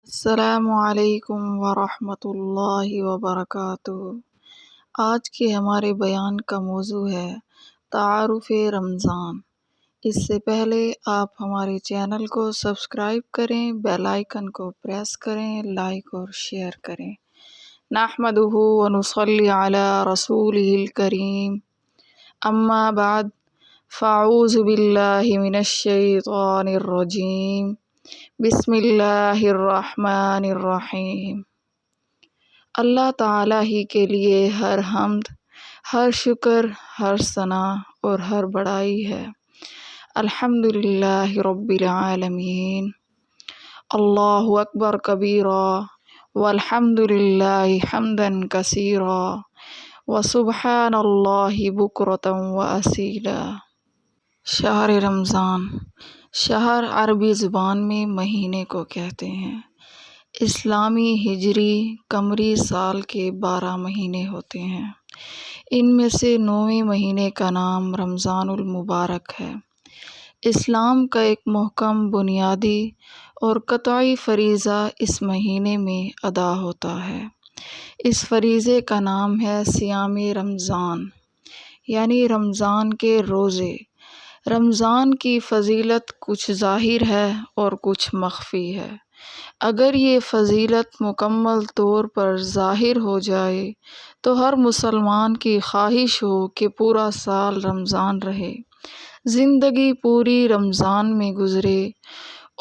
السلام علیکم ورحمۃ اللہ وبرکاتہ۔ آج کے ہمارے بیان کا موضوع ہے تعارف رمضان۔ اس سے پہلے آپ ہمارے چینل کو سبسکرائب کریں، بیل آئیکن کو پریس کریں، لائک اور شیئر کریں۔ نحمدہ ونصلی علی رسولہ الکریم، اما بعد فاعوذ باللہ من الشیطان الرجیم، بسم اللہ الرحمن الرحیم۔ اللہ تعالیٰ ہی کے لیے ہر حمد، ہر شکر، ہر ثنا اور ہر بڑائی ہے۔ الحمدللہ رب العالمین۔ اللہ اکبر کبیرا والحمدللہ حمدا کثیرا وسبحان اللہ بکرۃ واصیلا۔ شہر رمضان، شہر عربی زبان میں مہینے کو کہتے ہیں۔ اسلامی ہجری قمری سال کے 12 مہینے ہوتے ہیں۔ ان میں سے 9ویں مہینے کا نام رمضان المبارک ہے۔ اسلام کا ایک محکم بنیادی اور قطعی فریضہ اس مہینے میں ادا ہوتا ہے۔ اس فریضے کا نام ہے صیام رمضان، یعنی رمضان کے روزے۔ رمضان کی فضیلت کچھ ظاہر ہے اور کچھ مخفی ہے۔ اگر یہ فضیلت مکمل طور پر ظاہر ہو جائے تو ہر مسلمان کی خواہش ہو کہ پورا سال رمضان رہے، زندگی پوری رمضان میں گزرے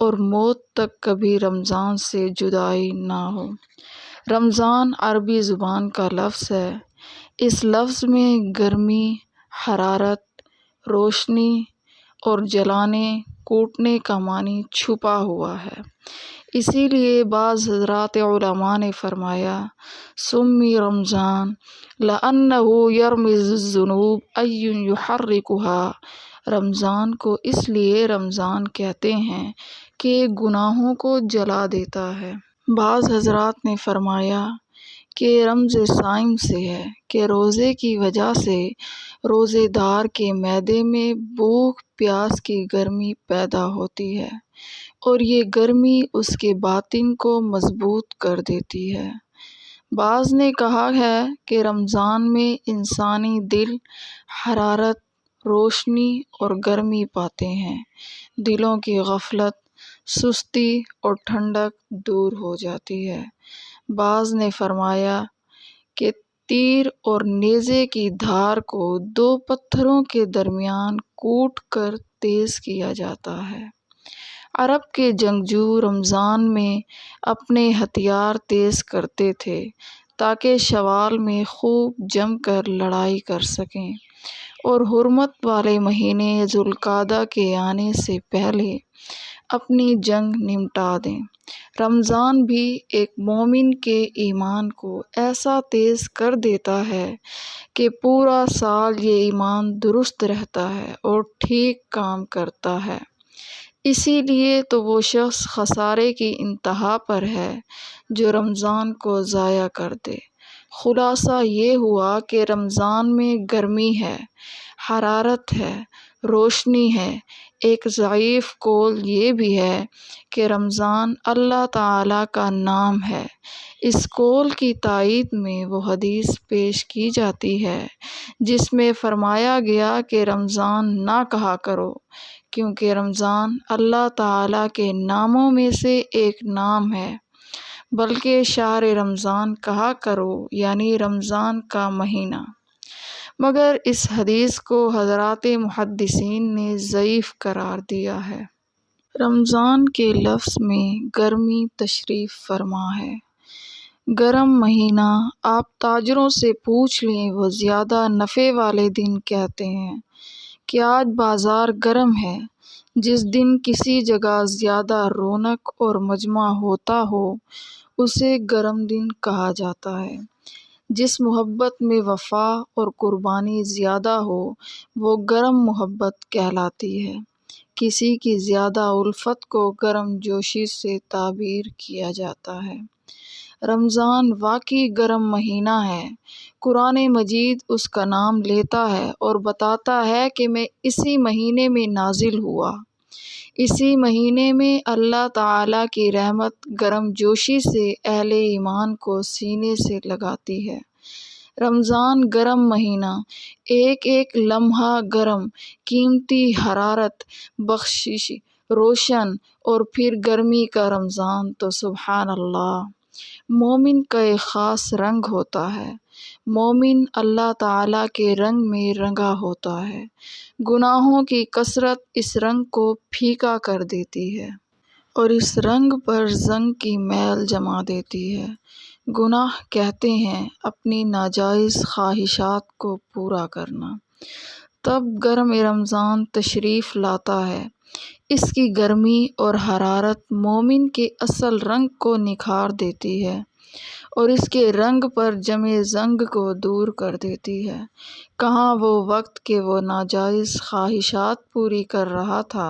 اور موت تک کبھی رمضان سے جدائی نہ ہو۔ رمضان عربی زبان کا لفظ ہے۔ اس لفظ میں گرمی، حرارت، روشنی اور جلانے، کوٹنے کا معنی چھپا ہوا ہے۔ اسی لیے بعض حضرات علماء نے فرمایا سمی رمضان لأنہ یرمز الذنوب ای یحرکها۔ رمضان کو اس لیے رمضان کہتے ہیں کہ گناہوں کو جلا دیتا ہے۔ بعض حضرات نے فرمایا کہ رمز صائم سے ہے کہ روزے کی وجہ سے روزے دار کے معدے میں بھوک پیاس کی گرمی پیدا ہوتی ہے اور یہ گرمی اس کے باطن کو مضبوط کر دیتی ہے۔ بعض نے کہا ہے کہ رمضان میں انسانی دل حرارت، روشنی اور گرمی پاتے ہیں، دلوں کی غفلت، سستی اور ٹھنڈک دور ہو جاتی ہے۔ بعض نے فرمایا کہ تیر اور نیزے کی دھار کو 2 پتھروں کے درمیان کوٹ کر تیز کیا جاتا ہے۔ عرب کے جنگجو رمضان میں اپنے ہتھیار تیز کرتے تھے تاکہ شوال میں خوب جم کر لڑائی کر سکیں اور حرمت والے مہینے ذوالقعدہ کے آنے سے پہلے اپنی جنگ نمٹا دیں۔ رمضان بھی ایک مومن کے ایمان کو ایسا تیز کر دیتا ہے کہ پورا سال یہ ایمان درست رہتا ہے اور ٹھیک کام کرتا ہے۔ اسی لیے تو وہ شخص خسارے کی انتہا پر ہے جو رمضان کو ضائع کر دے۔ خلاصہ یہ ہوا کہ رمضان میں گرمی ہے، حرارت ہے، روشنی ہے۔ ایک ضعیف قول یہ بھی ہے کہ رمضان اللہ تعالیٰ کا نام ہے۔ اس قول کی تائید میں وہ حدیث پیش کی جاتی ہے جس میں فرمایا گیا کہ رمضان نہ کہا کرو کیونکہ رمضان اللہ تعالیٰ کے ناموں میں سے ایک نام ہے، بلکہ شہر رمضان کہا کرو، یعنی رمضان کا مہینہ۔ مگر اس حدیث کو حضرات محدثین نے ضعیف قرار دیا ہے۔ رمضان کے لفظ میں گرمی تشریف فرما ہے۔ گرم مہینہ آپ تاجروں سے پوچھ لیں، وہ زیادہ نفع والے دن کہتے ہیں کہ آج بازار گرم ہے۔ جس دن کسی جگہ زیادہ رونق اور مجمع ہوتا ہو اسے گرم دن کہا جاتا ہے۔ جس محبت میں وفا اور قربانی زیادہ ہو وہ گرم محبت کہلاتی ہے۔ کسی کی زیادہ الفت کو گرم جوشی سے تعبیر کیا جاتا ہے۔ رمضان واقعی گرم مہینہ ہے۔ قرآن مجید اس کا نام لیتا ہے اور بتاتا ہے کہ میں اسی مہینے میں نازل ہوا۔ اسی مہینے میں اللہ تعالیٰ کی رحمت گرم جوشی سے اہل ایمان کو سینے سے لگاتی ہے۔ رمضان گرم مہینہ، ایک ایک لمحہ گرم، قیمتی، حرارت بخشش، روشن، اور پھر گرمی کا رمضان تو سبحان اللہ، مومن کا ایک خاص رنگ ہوتا ہے۔ مومن اللہ تعالیٰ کے رنگ میں رنگا ہوتا ہے۔ گناہوں کی کثرت اس رنگ کو پھیکا کر دیتی ہے اور اس رنگ پر زنگ کی میل جما دیتی ہے۔ گناہ کہتے ہیں اپنی ناجائز خواہشات کو پورا کرنا۔ تب گرم رمضان تشریف لاتا ہے۔ اس کی گرمی اور حرارت مومن کے اصل رنگ کو نکھار دیتی ہے اور اس کے رنگ پر جمے زنگ کو دور کر دیتی ہے۔ کہاں وہ وقت کہ وہ ناجائز خواہشات پوری کر رہا تھا،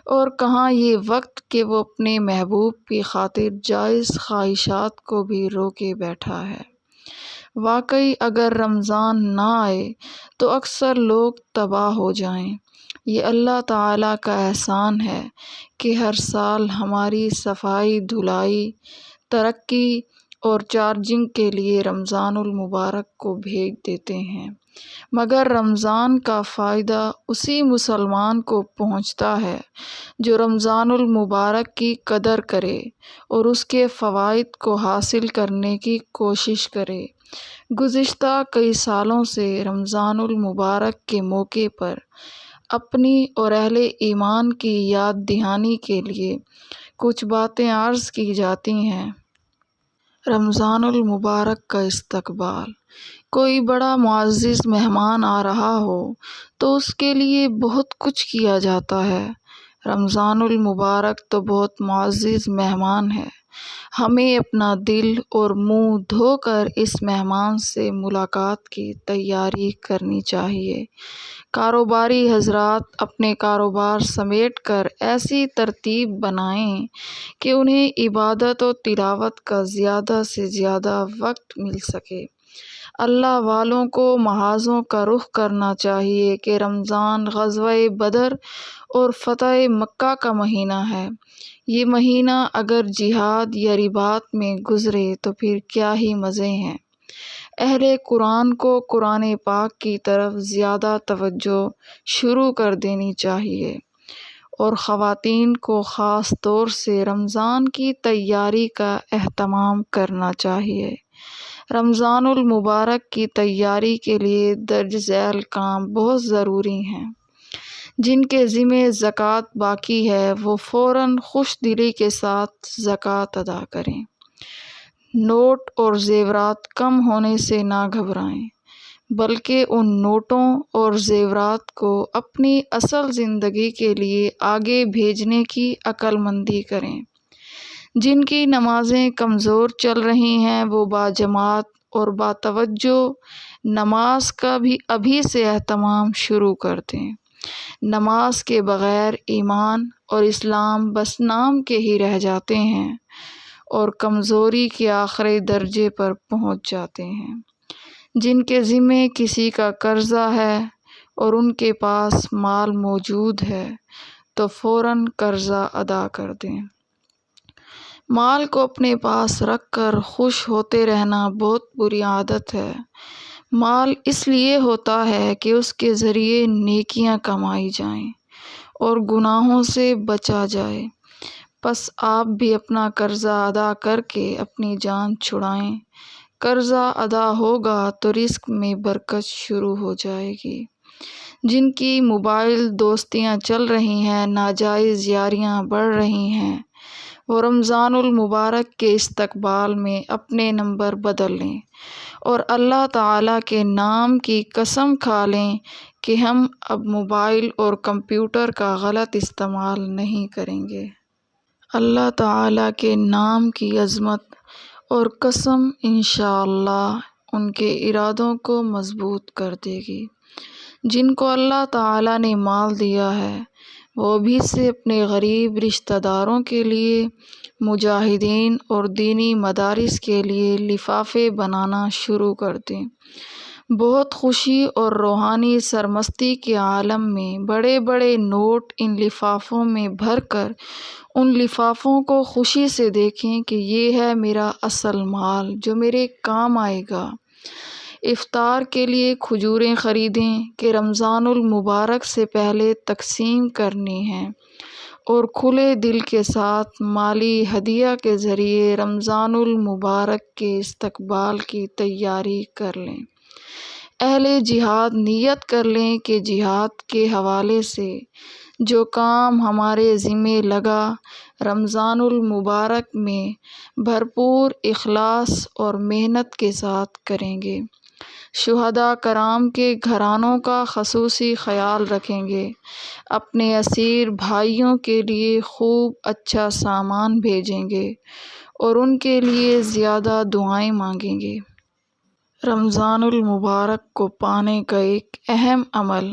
اور کہاں یہ وقت کہ وہ اپنے محبوب کی خاطر جائز خواہشات کو بھی روکے بیٹھا ہے۔ واقعی اگر رمضان نہ آئے تو اکثر لوگ تباہ ہو جائیں۔ یہ اللہ تعالیٰ کا احسان ہے کہ ہر سال ہماری صفائی، دھلائی، ترقی اور چارجنگ کے لیے رمضان المبارک کو بھیج دیتے ہیں، مگر رمضان کا فائدہ اسی مسلمان کو پہنچتا ہے جو رمضان المبارک کی قدر کرے اور اس کے فوائد کو حاصل کرنے کی کوشش کرے۔ گزشتہ کئی سالوں سے رمضان المبارک کے موقع پر اپنی اور اہل ایمان کی یاد دہانی کے لیے کچھ باتیں عرض کی جاتی ہیں۔ رمضان المبارک کا استقبال۔ کوئی بڑا معزز مہمان آ رہا ہو تو اس کے لیے بہت کچھ کیا جاتا ہے۔ رمضان المبارک تو بہت معزز مہمان ہے۔ ہمیں اپنا دل اور منہ دھو کر اس مہمان سے ملاقات کی تیاری کرنی چاہیے۔ کاروباری حضرات اپنے کاروبار سمیٹ کر ایسی ترتیب بنائیں کہ انہیں عبادت و تلاوت کا زیادہ سے زیادہ وقت مل سکے۔ اللہ والوں کو محاذوں کا رخ کرنا چاہیے کہ رمضان غزوہ بدر اور فتح مکہ کا مہینہ ہے۔ یہ مہینہ اگر جہاد یا رباط میں گزرے تو پھر کیا ہی مزے ہیں۔ اہل قرآن کو قرآن پاک کی طرف زیادہ توجہ شروع کر دینی چاہیے، اور خواتین کو خاص طور سے رمضان کی تیاری کا اہتمام کرنا چاہیے۔ رمضان المبارک کی تیاری کے لیے درج ذیل کام بہت ضروری ہیں۔ جن کے ذمہ زکوٰۃ باقی ہے وہ فوراً خوش دلی کے ساتھ زکوٰۃ ادا کریں۔ نوٹ اور زیورات کم ہونے سے نہ گھبرائیں، بلکہ ان نوٹوں اور زیورات کو اپنی اصل زندگی کے لیے آگے بھیجنے کی عقل مندی کریں۔ جن کی نمازیں کمزور چل رہی ہیں وہ باجماعت اور باتوجہ نماز کا بھی ابھی سے اہتمام شروع کر دیں۔ نماز کے بغیر ایمان اور اسلام بس نام کے ہی رہ جاتے ہیں اور کمزوری کے آخری درجے پر پہنچ جاتے ہیں۔ جن کے ذمے کسی کا قرضہ ہے اور ان کے پاس مال موجود ہے تو فوراً قرضہ ادا کر دیں۔ مال کو اپنے پاس رکھ کر خوش ہوتے رہنا بہت بری عادت ہے۔ مال اس لیے ہوتا ہے کہ اس کے ذریعے نیکیاں کمائی جائیں اور گناہوں سے بچا جائے۔ پس آپ بھی اپنا قرضہ ادا کر کے اپنی جان چھڑائیں۔ قرضہ ادا ہوگا تو رزق میں برکت شروع ہو جائے گی۔ جن کی موبائل دوستیاں چل رہی ہیں، ناجائز یاریاں بڑھ رہی ہیں، وہ رمضان المبارک کے استقبال میں اپنے نمبر بدل لیں اور اللہ تعالیٰ کے نام کی قسم کھا لیں کہ ہم اب موبائل اور کمپیوٹر کا غلط استعمال نہیں کریں گے۔ اللہ تعالیٰ کے نام کی عظمت اور قسم انشاءاللہ ان کے ارادوں کو مضبوط کر دے گی۔ جن کو اللہ تعالیٰ نے مال دیا ہے وہ بھی سے اپنے غریب رشتہ داروں کے لیے، مجاہدین اور دینی مدارس کے لیے لفافے بنانا شروع کر دیں۔ بہت خوشی اور روحانی سرمستی کے عالم میں بڑے بڑے نوٹ ان لفافوں میں بھر کر ان لفافوں کو خوشی سے دیکھیں کہ یہ ہے میرا اصل مال جو میرے کام آئے گا۔ افطار کے لیے کھجوریں خریدیں کہ رمضان المبارک سے پہلے تقسیم کرنی ہیں، اور کھلے دل کے ساتھ مالی ہدیہ کے ذریعے رمضان المبارک کے استقبال کی تیاری کر لیں۔ اہل جہاد نیت کر لیں کہ جہاد کے حوالے سے جو کام ہمارے ذمے لگا رمضان المبارک میں بھرپور اخلاص اور محنت کے ساتھ کریں گے۔ شہداء کرام کے گھرانوں کا خصوصی خیال رکھیں گے، اپنے اسیر بھائیوں کے لیے خوب اچھا سامان بھیجیں گے اور ان کے لیے زیادہ دعائیں مانگیں گے۔ رمضان المبارک کو پانے کا ایک اہم عمل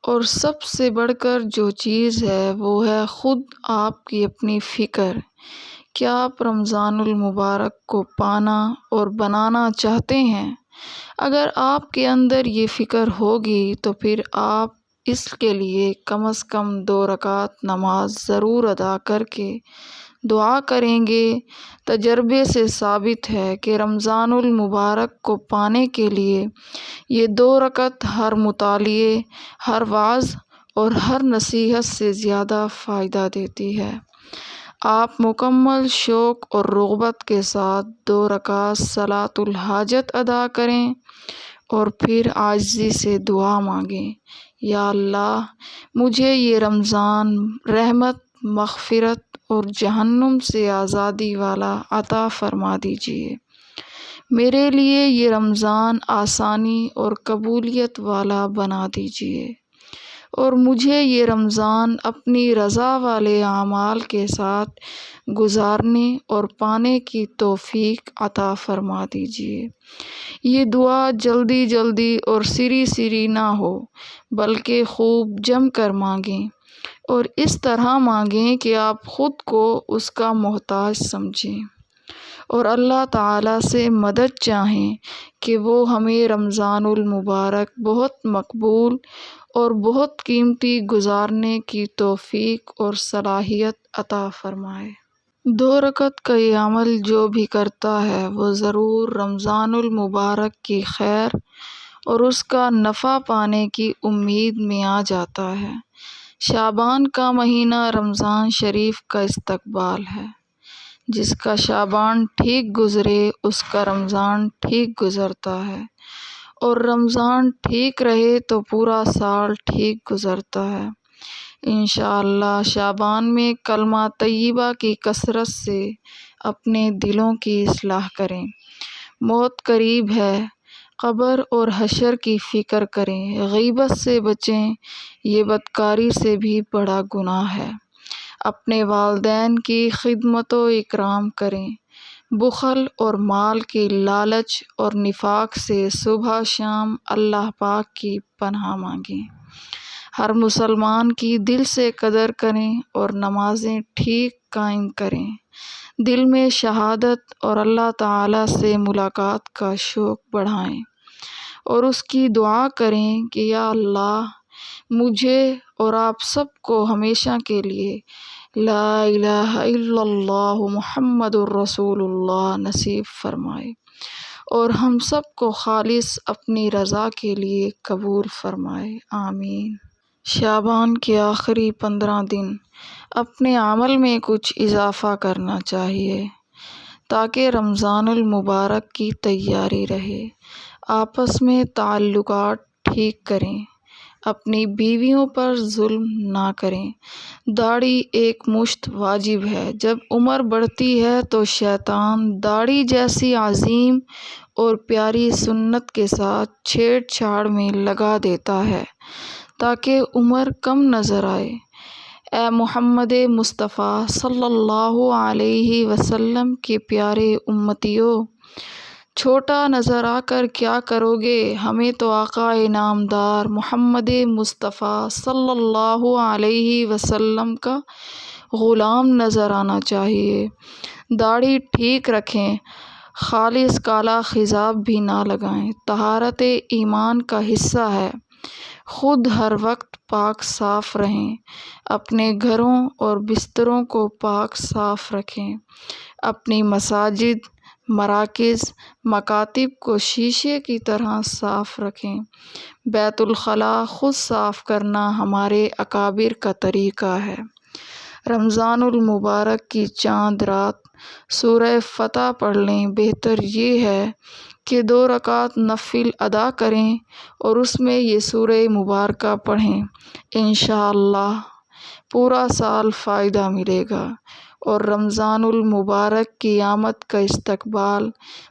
اور سب سے بڑھ کر جو چیز ہے وہ ہے خود آپ کی اپنی فکر۔ کیا آپ رمضان المبارک کو پانا اور بنانا چاہتے ہیں؟ اگر آپ کے اندر یہ فکر ہوگی تو پھر آپ اس کے لیے کم از کم 2 رکعت نماز ضرور ادا کر کے دعا کریں گے۔ تجربے سے ثابت ہے کہ رمضان المبارک کو پانے کے لیے یہ 2 رکعت ہر مطالعے، ہر وعظ اور ہر نصیحت سے زیادہ فائدہ دیتی ہے۔ آپ مکمل شوق اور رغبت کے ساتھ 2 رکعت صلاۃ الحاجت ادا کریں اور پھر عاجزی سے دعا مانگیں، یا اللہ مجھے یہ رمضان رحمت، مغفرت اور جہنم سے آزادی والا عطا فرما دیجیے۔ میرے لیے یہ رمضان آسانی اور قبولیت والا بنا دیجیے، اور مجھے یہ رمضان اپنی رضا والے اعمال کے ساتھ گزارنے اور پانے کی توفیق عطا فرما دیجیے۔ یہ دعا جلدی جلدی اور سری سری نہ ہو بلکہ خوب جم کر مانگیں، اور اس طرح مانگیں کہ آپ خود کو اس کا محتاج سمجھیں اور اللہ تعالیٰ سے مدد چاہیں کہ وہ ہمیں رمضان المبارک بہت مقبول اور بہت قیمتی گزارنے کی توفیق اور صلاحیت عطا فرمائے۔ 2 رکعت کا یہ عمل جو بھی کرتا ہے وہ ضرور رمضان المبارک کی خیر اور اس کا نفع پانے کی امید میں آ جاتا ہے۔ شعبان کا مہینہ رمضان شریف کا استقبال ہے۔ جس کا شعبان ٹھیک گزرے اس کا رمضان ٹھیک گزرتا ہے، اور رمضان ٹھیک رہے تو پورا سال ٹھیک گزرتا ہے۔ انشاءاللہ شعبان میں کلمہ طیبہ کی کثرت سے اپنے دلوں کی اصلاح کریں۔ موت قریب ہے، قبر اور حشر کی فکر کریں، غیبت سے بچیں، یہ بدکاری سے بھی بڑا گناہ ہے۔ اپنے والدین کی خدمت و اکرام کریں، بخل اور مال کی لالچ اور نفاق سے صبح شام اللہ پاک کی پناہ مانگیں۔ ہر مسلمان کی دل سے قدر کریں اور نمازیں ٹھیک قائم کریں۔ دل میں شہادت اور اللہ تعالیٰ سے ملاقات کا شوق بڑھائیں، اور اس کی دعا کریں کہ یا اللہ مجھے اور آپ سب کو ہمیشہ کے لیے لا الہ الا اللہ محمد الرسول اللہ نصیب فرمائے، اور ہم سب کو خالص اپنی رضا کے لیے قبول فرمائے، آمین۔ شعبان کے آخری 15 دن اپنے عمل میں کچھ اضافہ کرنا چاہیے تاکہ رمضان المبارک کی تیاری رہے۔ آپس میں تعلقات ٹھیک کریں، اپنی بیویوں پر ظلم نہ کریں۔ داڑھی ایک مشت واجب ہے۔ جب عمر بڑھتی ہے تو شیطان داڑھی جیسی عظیم اور پیاری سنت کے ساتھ چھیڑ چھاڑ میں لگا دیتا ہے تاکہ عمر کم نظر آئے۔ اے محمد مصطفیٰ صلی اللہ علیہ وسلم کے پیارے امتیوں، چھوٹا نظر آ کر کیا کرو گے؟ ہمیں تو آقا انعامدار محمد مصطفیٰ صلی اللہ علیہ وسلم کا غلام نظر آنا چاہیے۔ داڑھی ٹھیک رکھیں، خالص کالا خضاب بھی نہ لگائیں۔ طہارت ایمان کا حصہ ہے۔ خود ہر وقت پاک صاف رہیں، اپنے گھروں اور بستروں کو پاک صاف رکھیں، اپنی مساجد، مراکز، مکاتب کو شیشے کی طرح صاف رکھیں۔ بیت الخلاء خود صاف کرنا ہمارے اکابر کا طریقہ ہے۔ رمضان المبارک کی چاند رات سورہ فتح پڑھ لیں۔ بہتر یہ ہے کہ 2 رکعت نفل ادا کریں اور اس میں یہ سورہ مبارکہ پڑھیں۔ انشاءاللہ پورا سال فائدہ ملے گا۔ اور رمضان المبارک کی آمد کا استقبال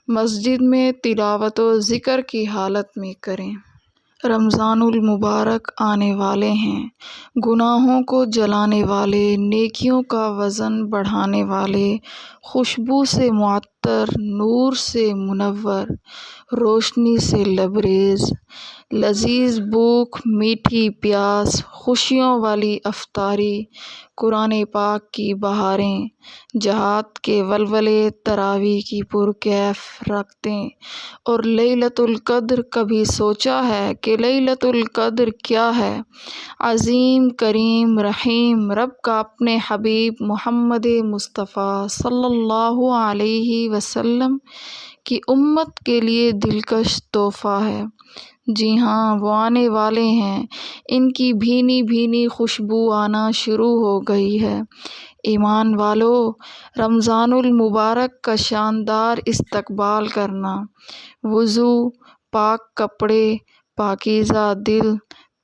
مسجد میں تلاوت و ذکر کی حالت میں کریں۔ رمضان المبارک آنے والے ہیں، گناہوں کو جلانے والے، نیکیوں کا وزن بڑھانے والے، خوشبو سے معطر، نور سے منور، روشنی سے لبریز، لذیذ بھوک، میٹھی پیاس، خوشیوں والی افطاری، قرآن پاک کی بہاریں، جہاد کے ولولے، تراویح کی پرکیف راتیں اور لیلۃ القدر۔ کبھی سوچا ہے کہ لیلۃ القدر کیا ہے؟ عظیم، کریم، رحیم رب کا اپنے حبیب محمد مصطفیٰ صلی اللہ علیہ وسلم کی امت کے لیے دلکش تحفہ ہے۔ جی ہاں، وہ آنے والے ہیں۔ ان کی بھینی بھینی خوشبو آنا شروع ہو گئی ہے۔ ایمان والو، رمضان المبارک کا شاندار استقبال کرنا، وضو، پاک کپڑے، پاکیزہ دل،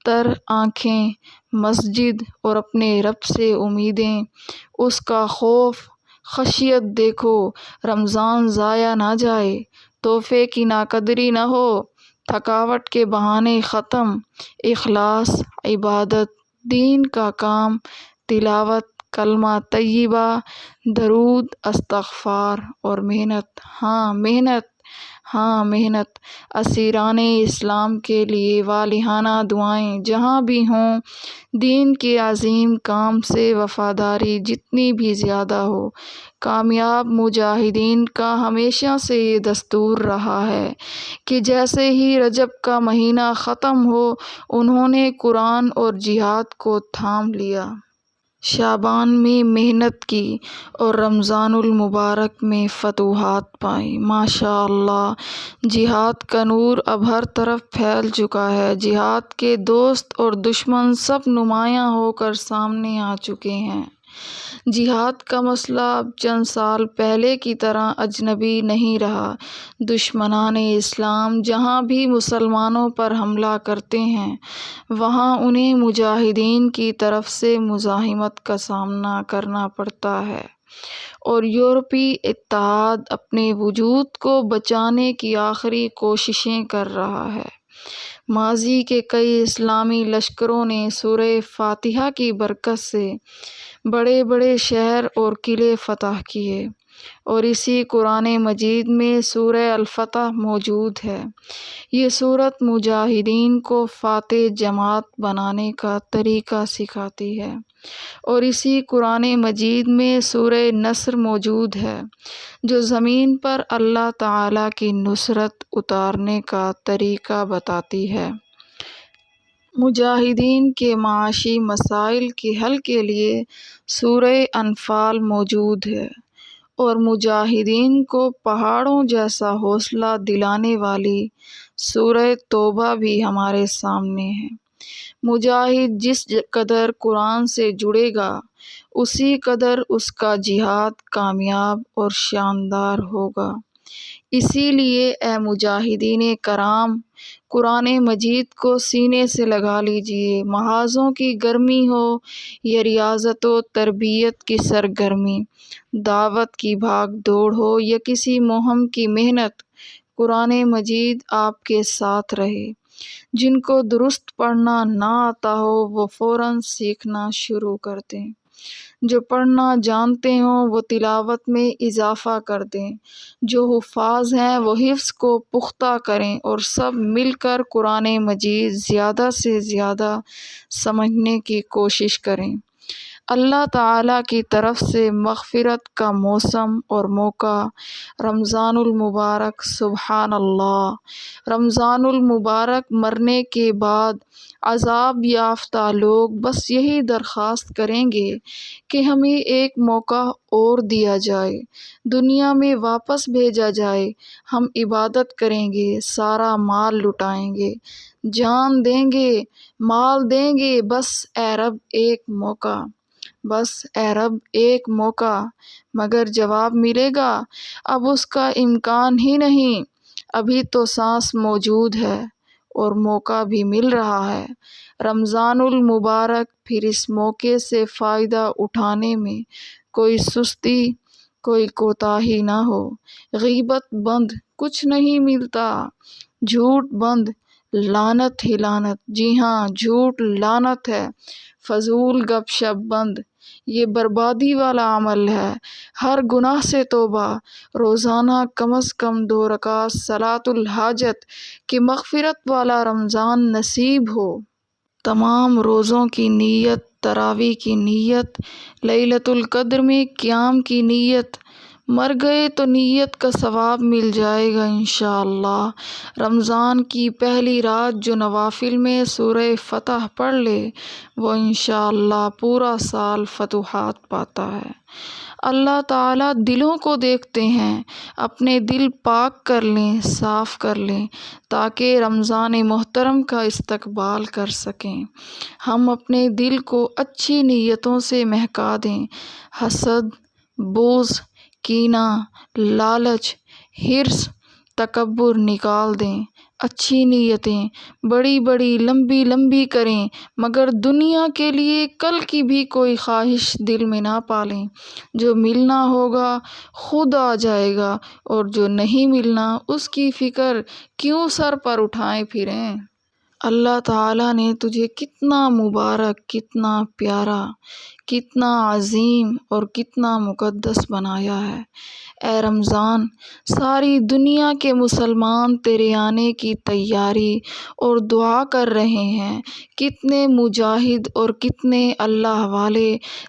تر آنکھیں، مسجد اور اپنے رب سے امیدیں، اس کا خوف، خشیت دیکھو۔ رمضان ضائع نہ جائے، تحفے کی ناقدری نہ ہو، تھکاوٹ کے بہانے ختم، اخلاص، عبادت، دین کا کام، تلاوت، کلمہ طیبہ، درود، استغفار اور محنت، ہاں محنت، اسیران اسلام کے لیے والہانہ دعائیں جہاں بھی ہوں۔ دین کے عظیم کام سے وفاداری جتنی بھی زیادہ ہو۔ کامیاب مجاہدین کا ہمیشہ سے یہ دستور رہا ہے کہ جیسے ہی رجب کا مہینہ ختم ہو انہوں نے قرآن اور جہاد کو تھام لیا۔ شعبان میں محنت کی اور رمضان المبارک میں فتوحات پائیں۔ ماشاء اللہ، جہاد کا نور اب ہر طرف پھیل چکا ہے۔ جہاد کے دوست اور دشمن سب نمایاں ہو کر سامنے آ چکے ہیں۔ جہاد کا مسئلہ اب چند سال پہلے کی طرح اجنبی نہیں رہا۔ دشمنان اسلام جہاں بھی مسلمانوں پر حملہ کرتے ہیں وہاں انہیں مجاہدین کی طرف سے مزاحمت کا سامنا کرنا پڑتا ہے، اور یورپی اتحاد اپنے وجود کو بچانے کی آخری کوششیں کر رہا ہے۔ ماضی کے کئی اسلامی لشکروں نے سورہ فاتحہ کی برکت سے بڑے بڑے شہر اور قلعے فتح کیے، اور اسی قرآن مجید میں سورہ الفتح موجود ہے۔ یہ سورت مجاہدین کو فاتح جماعت بنانے کا طریقہ سکھاتی ہے، اور اسی قرآن مجید میں سورہ نصر موجود ہے جو زمین پر اللہ تعالیٰ کی نصرت اتارنے کا طریقہ بتاتی ہے۔ مجاہدین کے معاشی مسائل کے حل کے لیے سورہ انفال موجود ہے، اور مجاہدین کو پہاڑوں جیسا حوصلہ دلانے والی سورہ توبہ بھی ہمارے سامنے ہے۔ مجاہد جس قدر قرآن سے جڑے گا اسی قدر اس کا جہاد کامیاب اور شاندار ہوگا۔ اسی لیے اے مجاہدین کرام، قرآن مجید کو سینے سے لگا لیجئے۔ محاذوں کی گرمی ہو یا ریاضت و تربیت کی سرگرمی، دعوت کی بھاگ دوڑ ہو یا کسی مہم کی محنت، قرآن مجید آپ کے ساتھ رہے۔ جن کو درست پڑھنا نہ آتا ہو وہ فوراً سیکھنا شروع کر دیں۔ جو پڑھنا جانتے ہوں وہ تلاوت میں اضافہ کر دیں۔ جو حفاظ ہیں وہ حفظ کو پختہ کریں، اور سب مل کر قرآن مجید زیادہ سے زیادہ سمجھنے کی کوشش کریں۔ اللہ تعالیٰ کی طرف سے مغفرت کا موسم اور موقع۔ رمضان المبارک، سبحان اللہ۔ رمضان المبارک مرنے کے بعد عذاب یافتہ لوگ بس یہی درخواست کریں گے کہ ہمیں ایک موقع اور دیا جائے، دنیا میں واپس بھیجا جائے۔ ہم عبادت کریں گے، سارا مال لٹائیں گے، جان دیں گے، مال دیں گے، بس اے رب ایک موقع، بس اے رب ایک موقع۔ مگر جواب ملے گا اب اس کا امکان ہی نہیں، ابھی تو سانس موجود ہے اور موقع بھی مل رہا ہے۔ رمضان المبارک، پھر اس موقع سے فائدہ اٹھانے میں کوئی سستی، کوئی کوتاہی نہ ہو۔ غیبت بند، کچھ نہیں ملتا۔ جھوٹ بند، لعنت ہی لعنت، جی ہاں جھوٹ لعنت ہے۔ فضول گپ شپ بند، یہ بربادی والا عمل ہے۔ ہر گناہ سے توبہ، روزانہ کم از کم 2 رکعت صلاۃ الحاجت کہ مغفرت والا رمضان نصیب ہو۔ تمام روزوں کی نیت، تراویح کی نیت، لیلۃ القدر میں قیام کی نیت، مر گئے تو نیت کا ثواب مل جائے گا انشاءاللہ۔ رمضان کی پہلی رات جو نوافل میں سورہ فتح پڑھ لے وہ انشاءاللہ پورا سال فتوحات پاتا ہے۔ اللہ تعالیٰ دلوں کو دیکھتے ہیں، اپنے دل پاک کر لیں، صاف کر لیں تاکہ رمضان محترم کا استقبال کر سکیں۔ ہم اپنے دل کو اچھی نیتوں سے مہکا دیں، حسد، بغض، کینہ، لالچ، حرص، تکبر نکال دیں۔ اچھی نیتیں بڑی بڑی لمبی لمبی کریں، مگر دنیا کے لیے کل کی بھی کوئی خواہش دل میں نہ پالیں۔ جو ملنا ہوگا خود آ جائے گا، اور جو نہیں ملنا اس کی فکر کیوں سر پر اٹھائے پھریں۔ اللہ تعالیٰ نے تجھے کتنا مبارک، کتنا پیارا، کتنا عظیم اور کتنا مقدس بنایا ہے۔ اے رمضان، ساری دنیا کے مسلمان تیرے آنے کی تیاری اور دعا کر رہے ہیں۔ کتنے مجاہد اور کتنے اللہ والے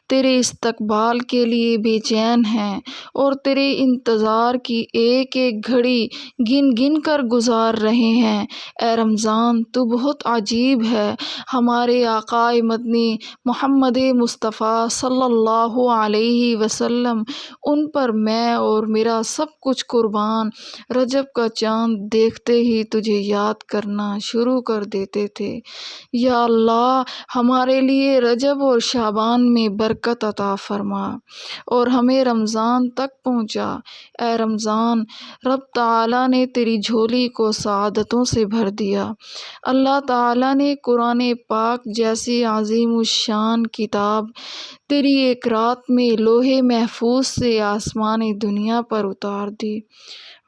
تیرے استقبال کے لیے بے چین ہیں اور تیرے انتظار کی ایک ایک گھڑی گن گن کر گزار رہے ہیں۔ اے رمضان، تو بہت عجیب ہے۔ ہمارے آقا مدنی محمد مصطفیٰ صلی اللہ علیہ وسلم، ان پر میں اور میرا سب کچھ قربان رجب کا چاند دیکھتے ہی تجھے یاد کرنا شروع کر دیتے تھے۔ یا اللہ، ہمارے لیے رجب اور شعبان میں برکت عطا فرما اور ہمیں رمضان تک پہنچا۔ اے رمضان، رب تعالیٰ نے تیری جھولی کو سعادتوں سے بھر دیا۔ اللہ تعالیٰ نے قرآن پاک جیسی عظیم الشان کتاب تیری ایک رات میں لوح محفوظ سے آسمان دنیا پر اتار دی۔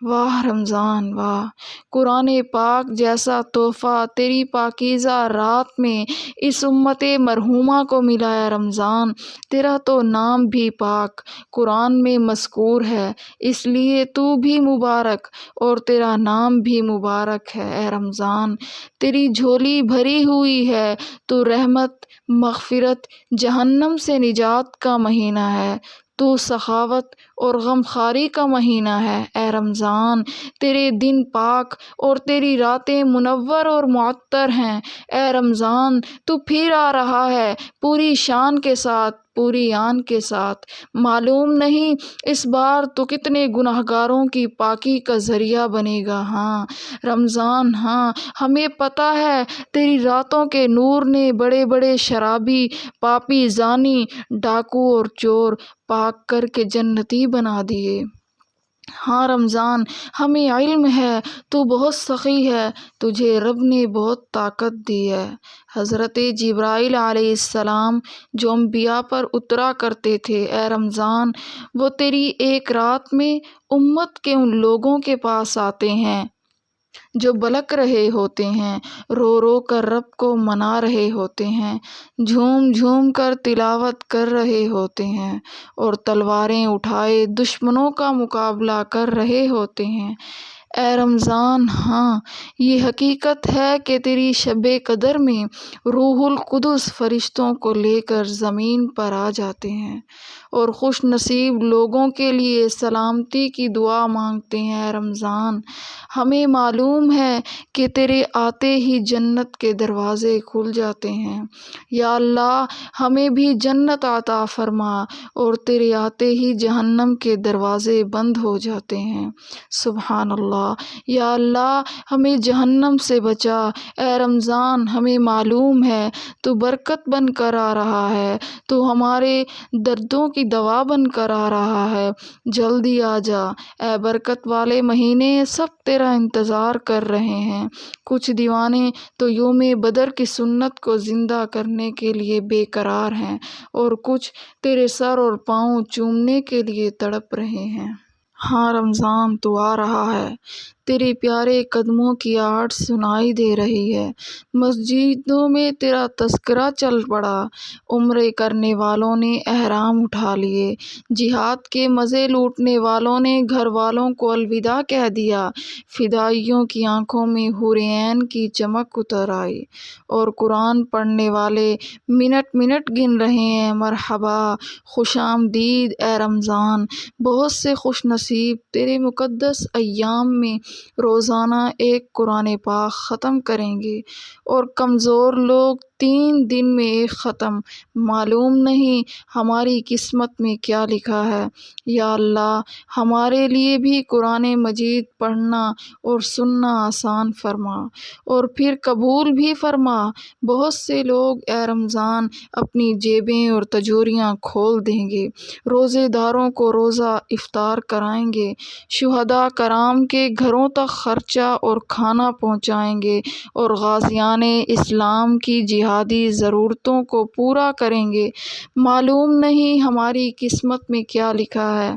واہ رمضان واہ! قرآن پاک جیسا تحفہ تیری پاکیزہ رات میں اس امت مرحومہ کو ملا ہے رمضان۔ تیرا تو نام بھی پاک قرآن میں مذکور ہے، اس لیے تو بھی مبارک اور تیرا نام بھی مبارک ہے۔ اے رمضان، تیری جھولی بھری ہوئی ہے، تو رحمت، مغفرت، جہنم سے نجات کا مہینہ ہے، تو سخاوت اور غمخواری کا مہینہ ہے۔ اے رمضان، تیرے دن پاک اور تیری راتیں منور اور معطر ہیں۔ اے رمضان، تو پھر آ رہا ہے پوری شان کے ساتھ، پوری آن کے ساتھ۔ معلوم نہیں اس بار تو کتنے گناہگاروں کی پاکی کا ذریعہ بنے گا۔ ہاں رمضان، ہاں ہمیں پتہ ہے تیری راتوں کے نور نے بڑے بڑے شرابی، پاپی، زانی، ڈاکو اور چور پاک کر کے جنتی بنا دیے۔ ہاں رمضان، ہمیں علم ہے تو بہت سخی ہے، تجھے رب نے بہت طاقت دی ہے۔ حضرت جبرائیل علیہ السلام جو انبیاء پر اترا کرتے تھے، اے رمضان، وہ تیری ایک رات میں امت کے ان لوگوں کے پاس آتے ہیں جو بلک رہے ہوتے ہیں، رو رو کر رب کو منا رہے ہوتے ہیں، جھوم جھوم کر تلاوت کر رہے ہوتے ہیں اور تلواریں اٹھائے دشمنوں کا مقابلہ کر رہے ہوتے ہیں۔ اے رمضان، ہاں یہ حقیقت ہے کہ تیری شب قدر میں روح القدس فرشتوں کو لے کر زمین پر آ جاتے ہیں اور خوش نصیب لوگوں کے لیے سلامتی کی دعا مانگتے ہیں۔ اے رمضان، ہمیں معلوم ہے کہ تیرے آتے ہی جنت کے دروازے کھل جاتے ہیں۔ یا اللہ، ہمیں بھی جنت عطا فرما اور تیرے آتے ہی جہنم کے دروازے بند ہو جاتے ہیں۔ سبحان اللہ۔ یا اللہ، ہمیں جہنم سے بچا۔ اے رمضان، ہمیں معلوم ہے تو برکت بن کر آ رہا ہے، تو ہمارے دردوں کی دوا بن کر آ رہا ہے۔ جلدی آ جا اے برکت والے مہینے، سب تیرا انتظار کر رہے ہیں۔ کچھ دیوانے تو یوم بدر کی سنت کو زندہ کرنے کے لیے بے قرار ہیں اور کچھ تیرے سر اور پاؤں چومنے کے لیے تڑپ رہے ہیں۔ ہاں رمضان تو آ رہا ہے، تیرے پیارے قدموں کی آہٹ سنائی دے رہی ہے، مسجدوں میں تیرا تذکرہ چل پڑا، عمرے کرنے والوں نے احرام اٹھا لیے، جہاد کے مزے لوٹنے والوں نے گھر والوں کو الوداع کہہ دیا، فدائیوں کی آنکھوں میں حور عین کی چمک اتر آئی، اور قرآن پڑھنے والے منٹ منٹ گن رہے ہیں۔ مرحبا، خوش آمدید اے رمضان، بہت سے خوش نصیب تیرے مقدس ایام میں روزانہ ایک قرآن پاک ختم کریں گے، اور کمزور لوگ 3 دن میں ایک ختم۔ معلوم نہیں ہماری قسمت میں کیا لکھا ہے۔ یا اللہ، ہمارے لیے بھی قرآن مجید پڑھنا اور سننا آسان فرما اور پھر قبول بھی فرما۔ بہت سے لوگ اے رمضان اپنی جیبیں اور تجوریاں کھول دیں گے، روزے داروں کو روزہ افطار کرائیں گے، شہداء کرام کے گھروں تک خرچہ اور کھانا پہنچائیں گے، اور غازیان اسلام کی جہادی ضرورتوں کو پورا کریں گے۔ معلوم نہیں ہماری قسمت میں کیا لکھا ہے۔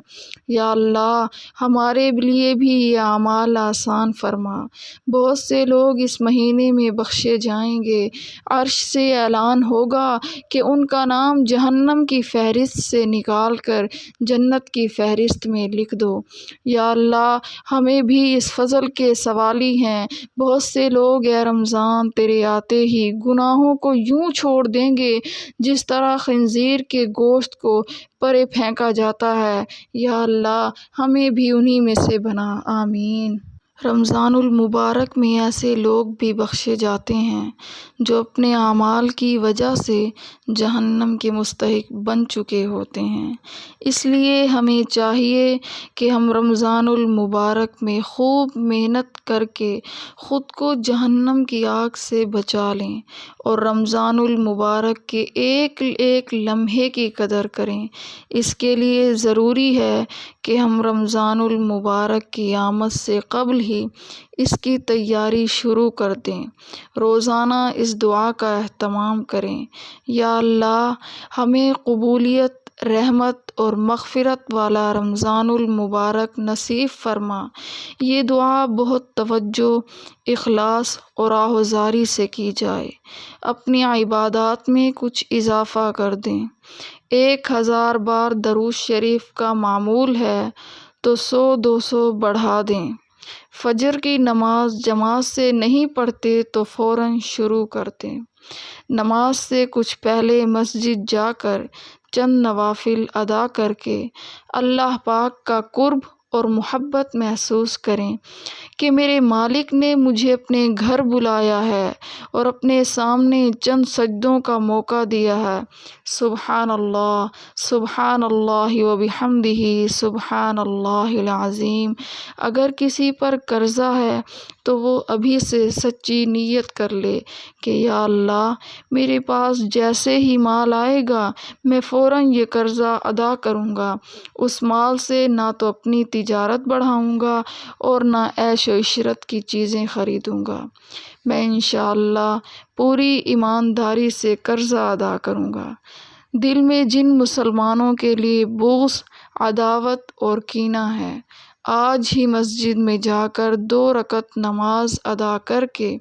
یا اللہ، ہمارے لیے بھی یہ اعمال آسان فرما۔ بہت سے لوگ اس مہینے میں بخشے جائیں گے، عرش سے اعلان ہوگا کہ ان کا نام جہنم کی فہرست سے نکال کر جنت کی فہرست میں لکھ دو۔ یا اللہ، ہمیں بھی اس فضل کے سوالی ہیں۔ بہت سے لوگ اے رمضان تیرے آتے ہی گناہوں کو یوں چھوڑ دیں گے جس طرح خنزیر کے گوشت کو پرے پھینکا جاتا ہے۔ یا اللہ، ہمیں بھی انہی میں سے بنا، آمین۔ رمضان المبارک میں ایسے لوگ بھی بخشے جاتے ہیں جو اپنے اعمال کی وجہ سے جہنم کے مستحق بن چکے ہوتے ہیں۔ اس لیے ہمیں چاہیے کہ ہم رمضان المبارک میں خوب محنت کر کے خود کو جہنم کی آگ سے بچا لیں اور رمضان المبارک کے ایک ایک لمحے کی قدر کریں۔ اس کے لیے ضروری ہے کہ ہم رمضان المبارک کی آمد سے قبل ہی اس کی تیاری شروع کر دیں، روزانہ اس دعا کا اہتمام کریں۔ یا اللہ، ہمیں قبولیت، رحمت اور مغفرت والا رمضان المبارک نصیب فرما۔ یہ دعا بہت توجہ، اخلاص اور آہوازاری سے کی جائے۔ اپنی عبادات میں کچھ اضافہ کر دیں۔ 1000 بار درود شریف کا معمول ہے تو 100-200 بڑھا دیں۔ فجر کی نماز جماعت سے نہیں پڑھتے تو فوراً شروع کر دیں۔ نماز سے کچھ پہلے مسجد جا کر چند نوافل ادا کر کے اللہ پاک کا قرب اور محبت محسوس کریں کہ میرے مالک نے مجھے اپنے گھر بلایا ہے اور اپنے سامنے چند سجدوں کا موقع دیا ہے۔ سبحان اللہ وبحمدہ، سبحان اللہ العظیم۔ اگر کسی پر قرضہ ہے تو وہ ابھی سے سچی نیت کر لے کہ یا اللہ، میرے پاس جیسے ہی مال آئے گا میں فوراً یہ قرضہ ادا کروں گا۔ اس مال سے نہ تو اپنی تجارت بڑھاؤں گا اور نہ عیش و عشرت کی چیزیں خریدوں گا۔ میں انشاءاللہ پوری ایمانداری سے قرضہ ادا کروں گا۔ دل میں جن مسلمانوں کے لیے بغض، عداوت اور کینہ ہے، آج ہی مسجد میں جا کر 2 رکعت نماز ادا کر کے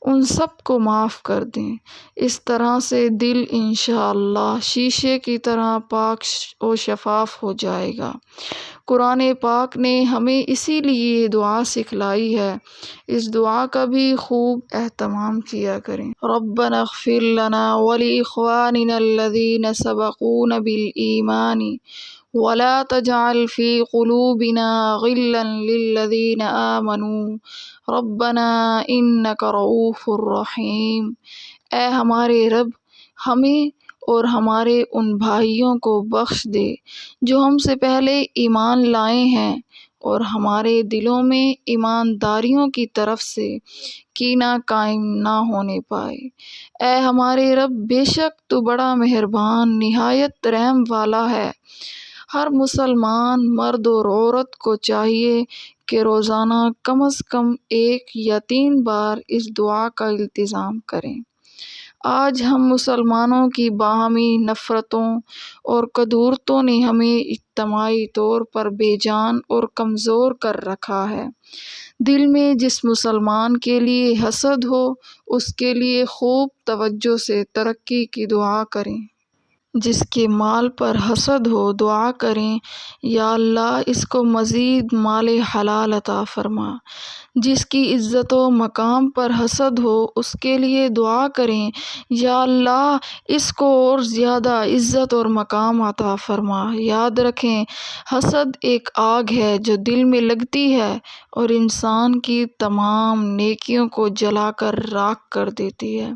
ان سب کو معاف کر دیں۔ اس طرح سے دل انشاءاللہ شیشے کی طرح پاک و شفاف ہو جائے گا۔ قرآن پاک نے ہمیں اسی لیے یہ دعا سکھلائی ہے، اس دعا کا بھی خوب اہتمام کیا کریں۔ ربنا اغفر لنا ولإخواننا الذين سبقونا بالإيمان ولا تجعل في قلوبنا غلا للذين آمنوا ربنا إنك رؤوف رحيم۔ اے ہمارے رب، ہمیں اور ہمارے ان بھائیوں کو بخش دے جو ہم سے پہلے ایمان لائے ہیں، اور ہمارے دلوں میں ایمانداریوں کی طرف سے کینہ قائم نہ ہونے پائے۔ اے ہمارے رب، بے شک تو بڑا مہربان نہایت رحم والا ہے۔ ہر مسلمان مرد اور عورت کو چاہیے کہ روزانہ کم از کم 1 یا 3 بار اس دعا کا التزام کریں۔ آج ہم مسلمانوں کی باہمی نفرتوں اور کدورتوں نے ہمیں اجتماعی طور پر بے جان اور کمزور کر رکھا ہے۔ دل میں جس مسلمان کے لیے حسد ہو، اس کے لیے خوب توجہ سے ترقی کی دعا کریں۔ جس کے مال پر حسد ہو، دعا کریں یا اللہ اس کو مزید مال حلال عطا فرما۔ جس کی عزت و مقام پر حسد ہو، اس کے لیے دعا کریں یا اللہ اس کو اور زیادہ عزت اور مقام عطا فرما۔ یاد رکھیں، حسد ایک آگ ہے جو دل میں لگتی ہے اور انسان کی تمام نیکیوں کو جلا کر راکھ کر دیتی ہے۔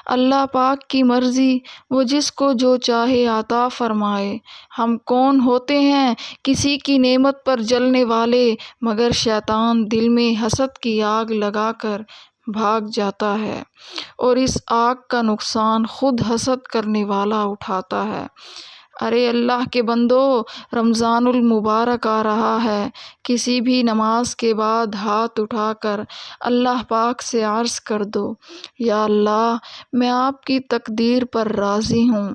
اللہ پاک کی مرضی، وہ جس کو جو چاہے عطا فرمائے۔ ہم کون ہوتے ہیں کسی کی نعمت پر جلنے والے، مگر شیطان دل میں حسد کی آگ لگا کر بھاگ جاتا ہے، اور اس آگ کا نقصان خود حسد کرنے والا اٹھاتا ہے۔ ارے اللہ کے بندو، رمضان المبارک آ رہا ہے۔ کسی بھی نماز کے بعد ہاتھ اٹھا کر اللہ پاک سے عرض کر دو، یا اللہ میں آپ کی تقدیر پر راضی ہوں۔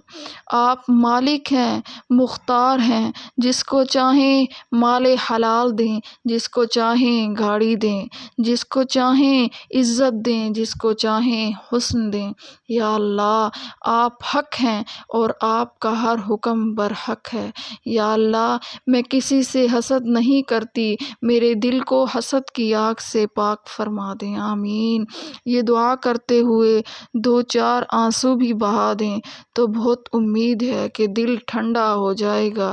آپ مالک ہیں، مختار ہیں، جس کو چاہیں مال حلال دیں، جس کو چاہیں گاڑی دیں، جس کو چاہیں عزت دیں، جس کو چاہیں حسن دیں۔ یا اللہ آپ حق ہیں اور آپ کا ہر حکم برحق ہے۔ یا اللہ میں کسی سے حسد نہیں کرتی، میرے دل کو حسد کی آگ سے پاک فرما دیں، آمین۔ یہ دعا کرتے ہوئے 2-4 آنسو بھی بہا دیں تو بہت امید ہے کہ دل ٹھنڈا ہو جائے گا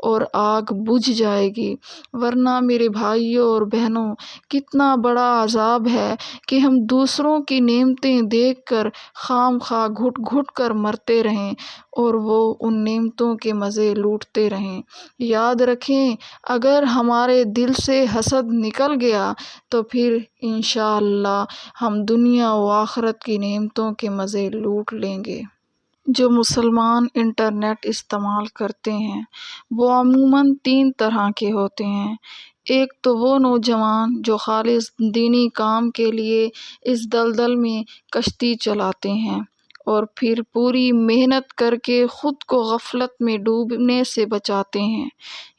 اور آگ بجھ جائے گی۔ ورنہ میرے بھائیوں اور بہنوں، کتنا بڑا عذاب ہے کہ ہم دوسروں کی نعمتیں دیکھ کر خام خواہ گھٹ گھٹ کر مرتے رہیں اور وہ ان نعمتوں کے مزے لوٹتے رہیں۔ یاد رکھیں، اگر ہمارے دل سے حسد نکل گیا تو پھر انشاءاللہ ہم دنیا و آخرت کی نعمتوں کے مزے لوٹ لیں گے۔ جو مسلمان انٹرنیٹ استعمال کرتے ہیں وہ عموماً 3 طرح کے ہوتے ہیں۔ ایک تو وہ نوجوان جو خالص دینی کام کے لیے اس دلدل میں کشتی چلاتے ہیں اور پھر پوری محنت کر کے خود کو غفلت میں ڈوبنے سے بچاتے ہیں۔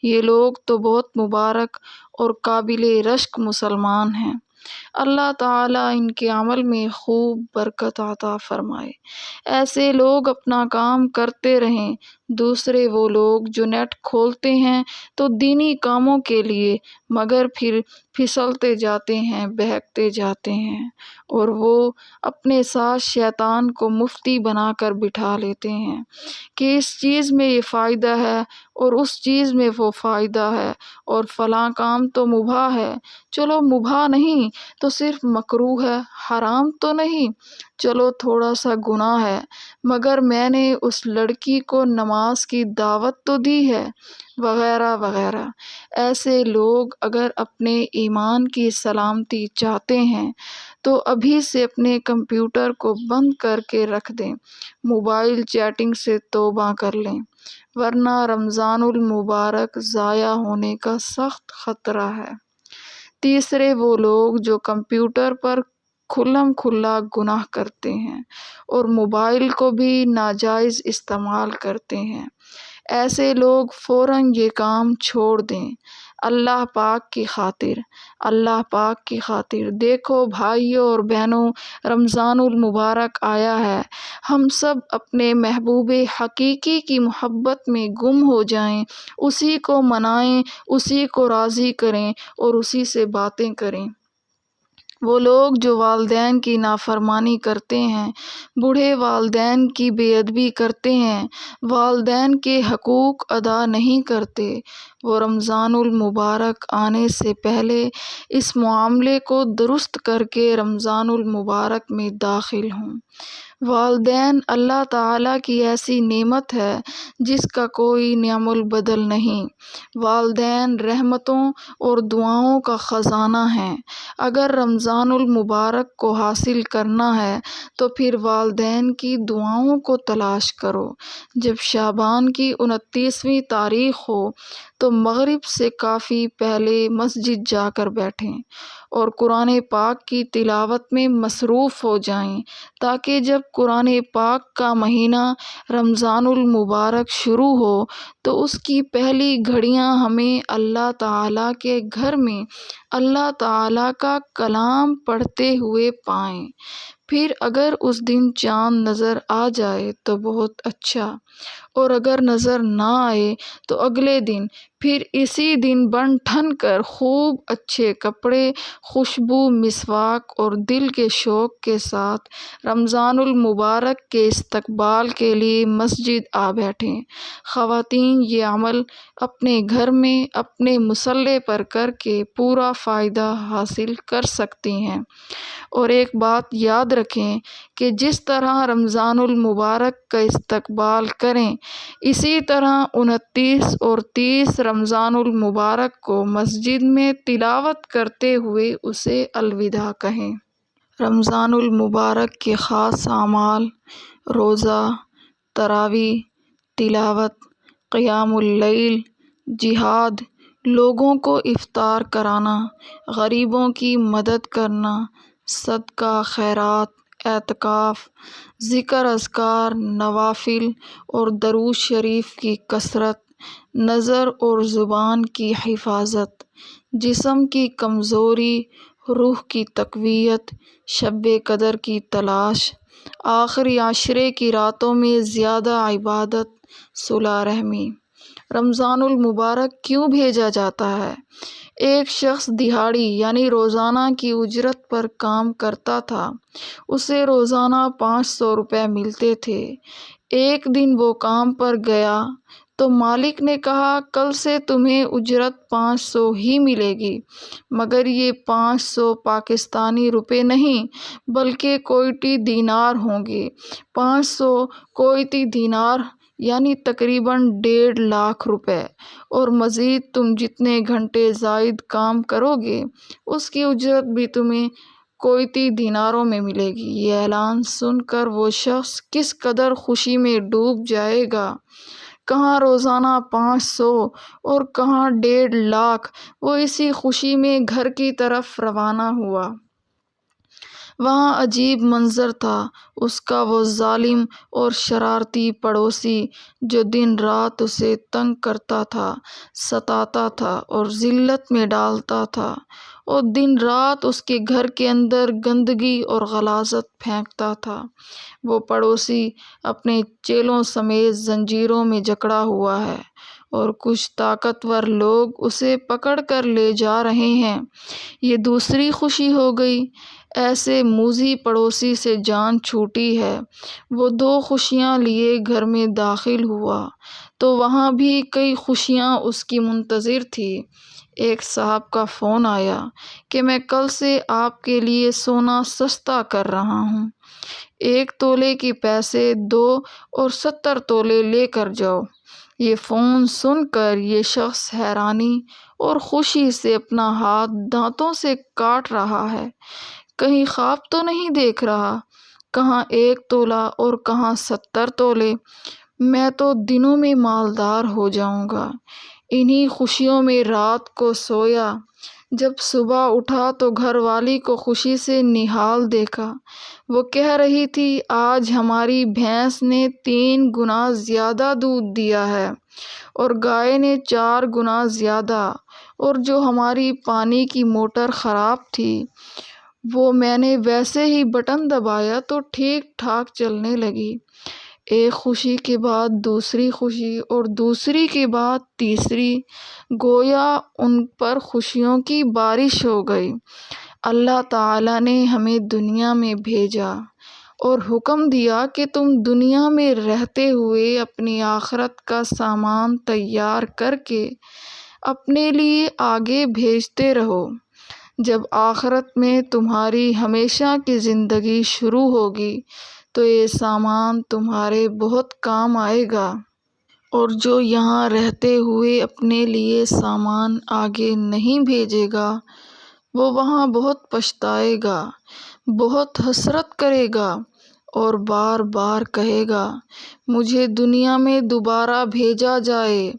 یہ لوگ تو بہت مبارک اور قابل رشک مسلمان ہیں۔ اللہ تعالیٰ ان کے عمل میں خوب برکت عطا فرمائے۔ ایسے لوگ اپنا کام کرتے رہیں۔ دوسرے وہ لوگ جو نیٹ کھولتے ہیں تو دینی کاموں کے لیے، مگر پھر پھسلتے جاتے ہیں، بہکتے جاتے ہیں، اور وہ اپنے ساتھ شیطان کو مفتی بنا کر بٹھا لیتے ہیں کہ اس چیز میں یہ فائدہ ہے اور اس چیز میں وہ فائدہ ہے، اور فلاں کام تو مباح ہے، چلو مباح نہیں تو صرف مکروہ ہے، حرام تو نہیں، چلو تھوڑا سا گناہ ہے، مگر میں نے اس لڑکی کو نماز کی دعوت تو دی ہے، وغیرہ وغیرہ۔ ایسے لوگ اگر اپنے ایمان کی سلامتی چاہتے ہیں تو ابھی سے اپنے کمپیوٹر کو بند کر کے رکھ دیں، موبائل چیٹنگ سے توبہ کر لیں، ورنہ رمضان المبارک ضائع ہونے کا سخت خطرہ ہے۔ تیسرے وہ لوگ جو کمپیوٹر پر کھلم کھلا گناہ کرتے ہیں اور موبائل کو بھی ناجائز استعمال کرتے ہیں۔ ایسے لوگ فوراً یہ کام چھوڑ دیں۔ اللہ پاک کی خاطر، اللہ پاک کی خاطر۔ دیکھو بھائیوں اور بہنوں، رمضان المبارک آیا ہے، ہم سب اپنے محبوب حقیقی کی محبت میں گم ہو جائیں، اسی کو منائیں، اسی کو راضی کریں اور اسی سے باتیں کریں۔ وہ لوگ جو والدین کی نافرمانی کرتے ہیں، بوڑھے والدین کی بے ادبی کرتے ہیں، والدین کے حقوق ادا نہیں کرتے، وہ رمضان المبارک آنے سے پہلے اس معاملے کو درست کر کے رمضان المبارک میں داخل ہوں۔ والدین اللہ تعالیٰ کی ایسی نعمت ہے جس کا کوئی نعم البدل نہیں۔ والدین رحمتوں اور دعاؤں کا خزانہ ہیں۔ اگر رمضان المبارک کو حاصل کرنا ہے تو پھر والدین کی دعاؤں کو تلاش کرو۔ جب شعبان کی 29ویں تاریخ ہو تو مغرب سے کافی پہلے مسجد جا کر بیٹھیں اور قرآن پاک کی تلاوت میں مصروف ہو جائیں، تاکہ جب قرآن پاک کا مہینہ رمضان المبارک شروع ہو تو اس کی پہلی گھڑیاں ہمیں اللہ تعالیٰ کے گھر میں اللہ تعالیٰ کا کلام پڑھتے ہوئے پائیں۔ پھر اگر اس دن چاند نظر آ جائے تو بہت اچھا، اور اگر نظر نہ آئے تو اگلے دن پھر اسی دن بن ٹھن کر خوب اچھے کپڑے، خوشبو، مسواک اور دل کے شوق کے ساتھ رمضان المبارک کے استقبال کے لیے مسجد آ بیٹھیں۔ خواتین یہ عمل اپنے گھر میں اپنے مصلے پر کر کے پورا فائدہ حاصل کر سکتی ہیں۔ اور ایک بات یاد رکھیں کہ جس طرح رمضان المبارک کا استقبال کریں، اسی طرح 29 اور 30 رمضان المبارک کو مسجد میں تلاوت کرتے ہوئے اسے الوداع کہیں۔ رمضان المبارک کے خاص اعمال: روزہ، تراویح، تلاوت، قیام اللیل، جہاد، لوگوں کو افطار کرانا، غریبوں کی مدد کرنا، صدقہ خیرات، اعتکاف، ذکر اذکار، نوافل اور درود شریف کی کثرت، نظر اور زبان کی حفاظت، جسم کی کمزوری، روح کی تقویت، شب قدر کی تلاش، آخری عشرے کی راتوں میں زیادہ عبادت، صلہ رحمی۔ رمضان المبارک کیوں بھیجا جاتا ہے؟ ایک شخص دہاڑی یعنی روزانہ کی اجرت پر کام کرتا تھا، اسے روزانہ 500 روپے ملتے تھے۔ ایک دن وہ کام پر گیا تو مالک نے کہا کل سے تمہیں اجرت 500 ہی ملے گی، مگر یہ 500 پاکستانی روپے نہیں بلکہ کوئٹی دینار ہوں گے۔ 500 کوئٹی دینار یعنی تقریباً 1.5 لاکھ روپے، اور مزید تم جتنے گھنٹے زائد کام کرو گے اس کی اجرت بھی تمہیں کوئٹی دیناروں میں ملے گی۔ یہ اعلان سن کر وہ شخص کس قدر خوشی میں ڈوب جائے گا، کہاں روزانہ 500 اور کہاں 1.5 لاکھ۔ وہ اسی خوشی میں گھر کی طرف روانہ ہوا۔ وہاں عجیب منظر تھا، اس کا وہ ظالم اور شرارتی پڑوسی جو دن رات اسے تنگ کرتا تھا، ستاتا تھا اور ذلت میں ڈالتا تھا، اور دن رات اس کے گھر کے اندر گندگی اور غلاظت پھینکتا تھا۔ وہ پڑوسی اپنے چیلوں سمیت زنجیروں میں جکڑا ہوا ہے اور کچھ طاقتور لوگ اسے پکڑ کر لے جا رہے ہیں۔ یہ دوسری خوشی ہو گئی۔ ایسے موذی پڑوسی سے جان چھوٹی ہے۔ وہ 2 خوشیاں لیے گھر میں داخل ہوا تو وہاں بھی کئی خوشیاں اس کی منتظر تھی۔ ایک صاحب کا فون آیا کہ میں کل سے آپ کے لیے سونا سستا کر رہا ہوں، 1 تولے کے پیسے دو اور 70 تولے لے کر جاؤ۔ یہ فون سن کر یہ شخص حیرانی اور خوشی سے اپنا ہاتھ دانتوں سے کاٹ رہا ہے۔ کہیں خواب تو نہیں دیکھ رہا؟ کہاں 1 تولہ اور کہاں 70 تولے؟ میں تو دنوں میں مالدار ہو جاؤں گا۔ انہی خوشیوں میں رات کو سویا۔ جب صبح اٹھا تو گھر والی کو خوشی سے نہال دیکھا۔ وہ کہہ رہی تھی، آج ہماری بھینس نے 3 گنا زیادہ دودھ دیا ہے اور گائے نے 4 گنا زیادہ، اور جو ہماری پانی کی موٹر خراب تھی وہ میں نے ویسے ہی بٹن دبایا تو ٹھیک ٹھاک چلنے لگی۔ ایک خوشی کے بعد دوسری خوشی اور دوسری کے بعد تیسری، گویا ان پر خوشیوں کی بارش ہو گئی۔ اللہ تعالیٰ نے ہمیں دنیا میں بھیجا اور حکم دیا کہ تم دنیا میں رہتے ہوئے اپنی آخرت کا سامان تیار کر کے اپنے لیے آگے بھیجتے رہو۔ جب آخرت میں تمہاری ہمیشہ کی زندگی شروع ہوگی تو یہ سامان تمہارے بہت کام آئے گا، اور جو یہاں رہتے ہوئے اپنے لیے سامان آگے نہیں بھیجے گا وہ وہاں بہت پچھتائے گا، بہت حسرت کرے گا اور بار بار کہے گا، مجھے دنیا میں دوبارہ بھیجا جائے۔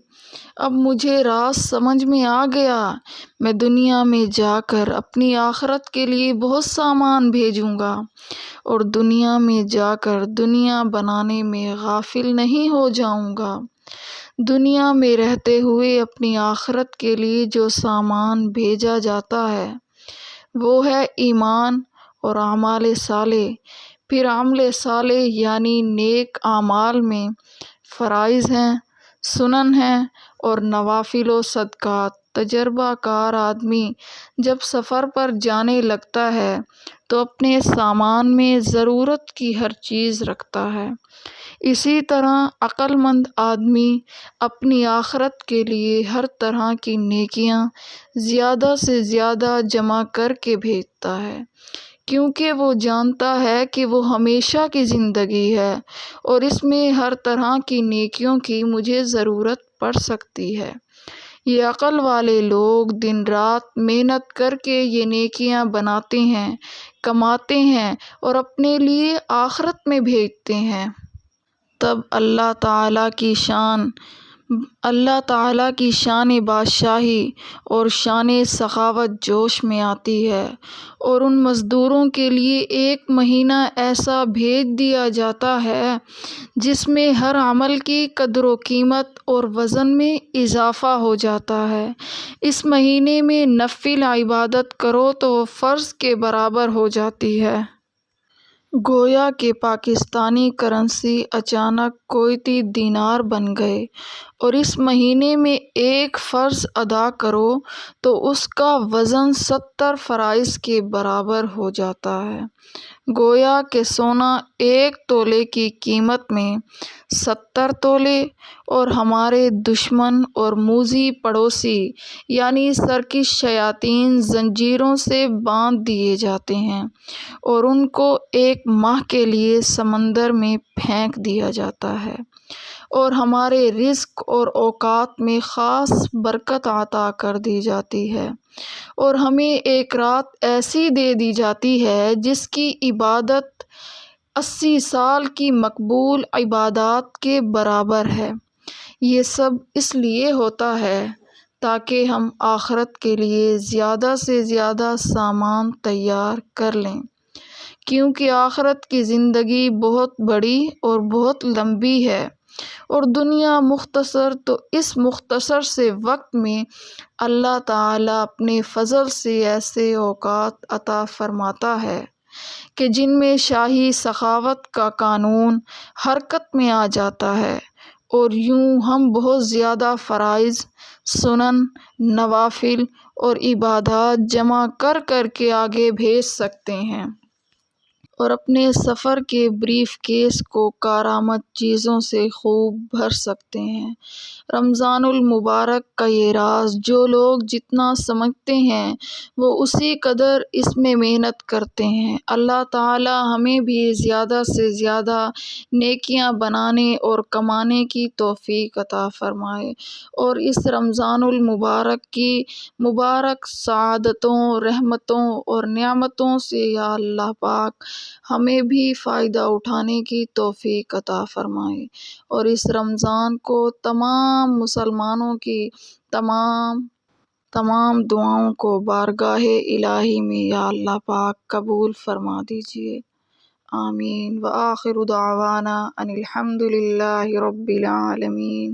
اب مجھے راز سمجھ میں آ گیا، میں دنیا میں جا کر اپنی آخرت کے لیے بہت سامان بھیجوں گا، اور دنیا میں جا کر دنیا بنانے میں غافل نہیں ہو جاؤں گا۔ دنیا میں رہتے ہوئے اپنی آخرت کے لیے جو سامان بھیجا جاتا ہے وہ ہے ایمان اور اعمال صالح۔ پھر عمل صالح یعنی نیک اعمال میں فرائض ہیں، سنن ہیں اور نوافل و صدقات۔ تجربہ کار آدمی جب سفر پر جانے لگتا ہے تو اپنے سامان میں ضرورت کی ہر چیز رکھتا ہے، اسی طرح عقل مند آدمی اپنی آخرت کے لیے ہر طرح کی نیکیاں زیادہ سے زیادہ جمع کر کے بھیجتا ہے، کیونکہ وہ جانتا ہے کہ وہ ہمیشہ کی زندگی ہے اور اس میں ہر طرح کی نیکیوں کی مجھے ضرورت پڑ سکتی ہے۔ یہ عقل والے لوگ دن رات محنت کر کے یہ نیکیاں بناتے ہیں، کماتے ہیں اور اپنے لیے آخرت میں بھیجتے ہیں۔ تب اللہ تعالیٰ کی شان بادشاہی اور شان سخاوت جوش میں آتی ہے، اور ان مزدوروں کے لیے 1 مہینہ ایسا بھیج دیا جاتا ہے جس میں ہر عمل کی قدر و قیمت اور وزن میں اضافہ ہو جاتا ہے۔ اس مہینے میں نفل عبادت کرو تو وہ فرض کے برابر ہو جاتی ہے۔ گویا کہ پاکستانی کرنسی اچانک کویتی دینار بن گئے، اور اس مہینے میں 1 فرض ادا کرو تو اس کا وزن 70 فرائض کے برابر ہو جاتا ہے۔ گویا کہ سونا 1 تولے کی قیمت میں 70 تولے، اور ہمارے دشمن اور موذی پڑوسی یعنی سرکش شیاطین زنجیروں سے باندھ دیے جاتے ہیں اور ان کو 1 ماہ کے لیے سمندر میں پھینک دیا جاتا ہے، اور ہمارے رزق اور اوقات میں خاص برکت عطا کر دی جاتی ہے، اور ہمیں 1 رات ایسی دے دی جاتی ہے جس کی عبادت 80 سال کی مقبول عبادات کے برابر ہے۔ یہ سب اس لیے ہوتا ہے تاکہ ہم آخرت کے لیے زیادہ سے زیادہ سامان تیار کر لیں، کیونکہ آخرت کی زندگی بہت بڑی اور بہت لمبی ہے اور دنیا مختصر، تو اس مختصر سے وقت میں اللہ تعالیٰ اپنے فضل سے ایسے اوقات عطا فرماتا ہے کہ جن میں شاہی سخاوت کا قانون حرکت میں آ جاتا ہے، اور یوں ہم بہت زیادہ فرائض، سنن، نوافل اور عبادات جمع کر کر کے آگے بھیج سکتے ہیں، اور اپنے سفر کے بریف کیس کو کارآمد چیزوں سے خوب بھر سکتے ہیں۔ رمضان المبارک کا یہ راز جو لوگ جتنا سمجھتے ہیں وہ اسی قدر اس میں محنت کرتے ہیں۔ اللہ تعالیٰ ہمیں بھی زیادہ سے زیادہ نیکیاں بنانے اور کمانے کی توفیق عطا فرمائے، اور اس رمضان المبارک کی مبارک سعادتوں، رحمتوں اور نعمتوں سے یا اللہ پاک ہمیں بھی فائدہ اٹھانے کی توفیق عطا فرمائے، اور اس رمضان کو تمام مسلمانوں کی تمام دعاؤں کو بارگاہ الہی میں یا اللہ پاک قبول فرما دیجیے، آمین۔ وآخر دعوانا ان الحمد للہ رب العالمین۔